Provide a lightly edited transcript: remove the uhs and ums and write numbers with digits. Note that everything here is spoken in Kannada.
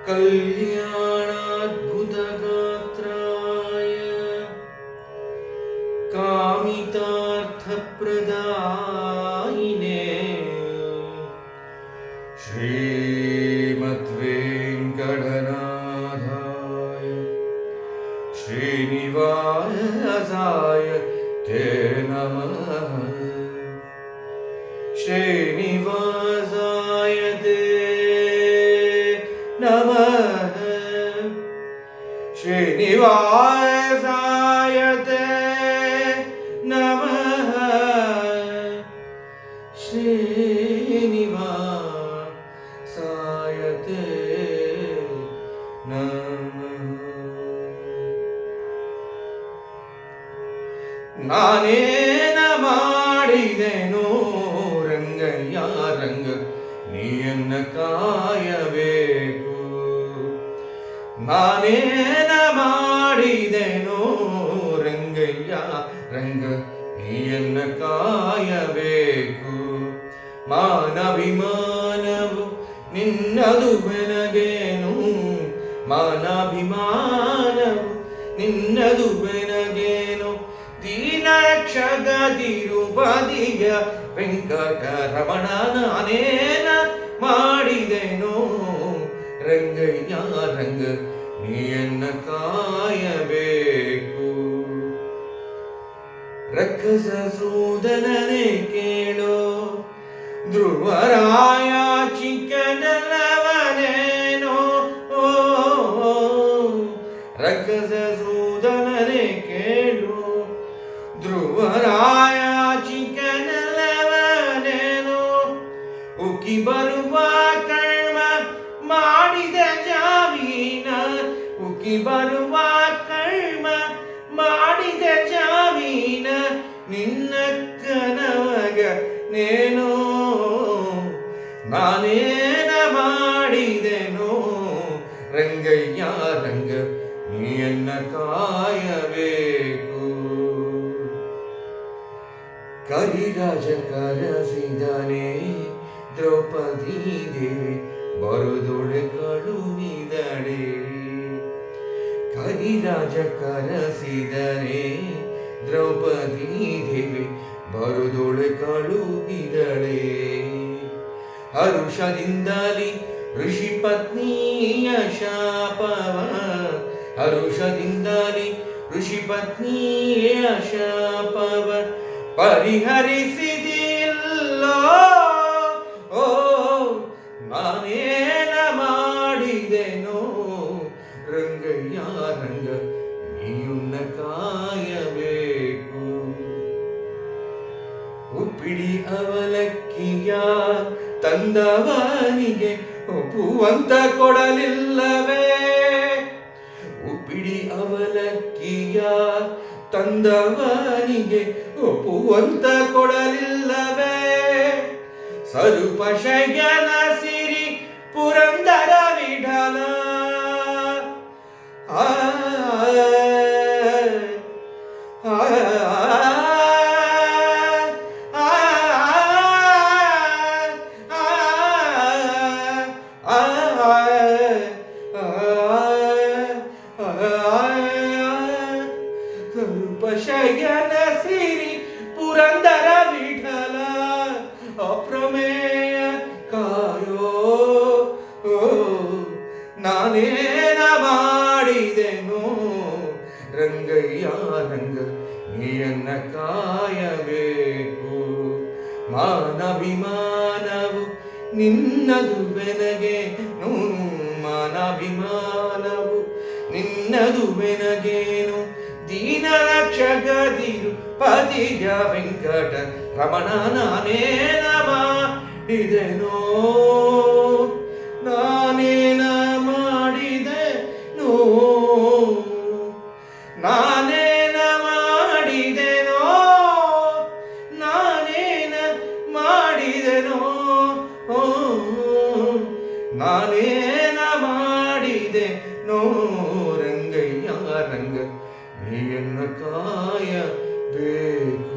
कल्याणाद्भुतगात्राय कामितार्थप्रदायिने श्रीमद्वेङ्कटनाथाय श्रीनिवासाय ते नमः। श्रीनिवासाय ते नमः। श्रीनिवासाय ते नमः। श्रीनिवासाय ते नमः। ನಾನೇನ ಮಾಡಿದೆನೋ ರಂಗಯ್ಯ ರಂಗ ನೀಯನ್ನ ಕಾಯಬೇಕು. ನಾನೇನ ಮಾಡಿದೆನೋ ರಂಗಯ್ಯ ರಂಗ ನೀಯನ್ನ ಕಾಯಬೇಕು. ಮಾನಭಿಮಾನವು ನಿನ್ನದು ಬೆನಗೇನು, ಮಾನಭಿಮಾನವು ನಿನ್ನದು ಬೆನಗೇನು. ದೀನರಕ್ಷಗದಿರುಪದಿಯ ವೆಂಕಟರಮಣ ನಾನೇನ ಮಾಡಿದೆನೋ ರಂಗಯ್ಯ ರಂಗ ನೀಯನ್ನ ಕಾಯಬೇಕು. ರಕ್ಕಸ ಸೂದನನೇ ಕೇಳೋ ಧ್ರುವರಾಯ ಚಿಕ್ಕನಲ್ಲವನೇನೋ. ರಕ್ಕಸ ಸೂದನನೇ ಕೇಳು ಧ್ರುವರಾಯ ಚಿಕ್ಕನಲ್ಲವನೇನೋ. ಉಕ್ಕಿ ಬರುವ ಕರ್ಮ ಮಾಡಿದ ಜಾಮೀನ, ಉಕ್ಕಿ ಬರುವ ಕರ್ಮ ಮಾಡಿದ ಜಾಮೀನ. ನಿನ್ನಕ್ಕನವಗ ನೇನೋ ನಾನೇನ ಮಾಡಿದೆನೋ ರಂಗಯ್ಯ ರಂಗ ನೀಯನ್ನ ಕಾಯಬೇಕು. ಕರಿರಾಜ ಕರಸಿದನೆ ದ್ರೌಪದಿ ದೇವಿ ಬರುದೊಳೆ ಕಳುಹಿದಳೆ. ಕರಿರಾಜ ಕರಸಿದನೆ ದ್ರೌಪದಿ ದೇವಿ ಬರುದೊಳೆ ಕಳುಹಿದಳೆ. ಹರುಷದಿಂದಲಿ ಋಷಿ ಪತ್ನಿಯ ಶಾಪವ, ಹರುಷದಿಂದಲಿ ಋಷಿ ಪತ್ನಿಯ ಶಾಪವ ಪರಿಹರಿಸಿದಿಲ್ಲೋ. ಓ ನಾನೇನ ಮಾಡಿದೆನೋ ರಂಗಯ್ಯ ರಂಗ ನೀಯುನ್ನ ಕಾಯಬೇಕು. ಉಪ್ಪಿಡಿ ಅವಲಕ್ಕಿಯ ತಂದವನಿಗೆ ಒಪ್ಪುವಂತ ಕೊಡಲಿಲ್ಲವೇ. ಉಪ್ಪಿಡಿ ಅವಲಕ್ಕಿಯ ತಂದವನಿಗೆ ಒಪ್ಪುವಂತ ಕೊಡಲಿಲ್ಲವೇ. ಸ್ವರೂಪ ಶಯನ ಸಿರಿ ಪುರಂದರ ವಿಠಲ. ಆ ಶಯನ ಸಿರಿ ಪುರಂದರ ವಿಠಲ. ಅಪ್ರಮೇಯ ಕಾಯೋ ನಾನೇನ ಮಾಡಿದೆನೋ ರಂಗಯ್ಯ ರಂಗ ನೀಯನ್ನ ಕಾಯಬೇಕು. ಮಾನಭಿಮಾನವು ನಿನ್ನದು ಬೆನಗೇನು, ಮಾನಭಿಮಾನವು ನಿನ್ನದು ಬೆನಗೇನು. ದೀನರಕ್ಷಗದಿರುಪದಿಯ ವೆಂಕಟ ರಮಣ ನಾನೇನ ಮಾಡಿದೆನೋ, ನಾನೇನ ಮಾಡಿದೆನೋ, ನಾನೇನ ಮಾಡಿದೆನೋ, ನಾನೇನ ಮಾಡಿದೆನೋ, ನಾನೇನ ಮಾಡಿದೆನೋ ರಂಗಯ್ಯ ರಂಗ ನೀಯನ್ನ ಕಾಯಬೇಕು.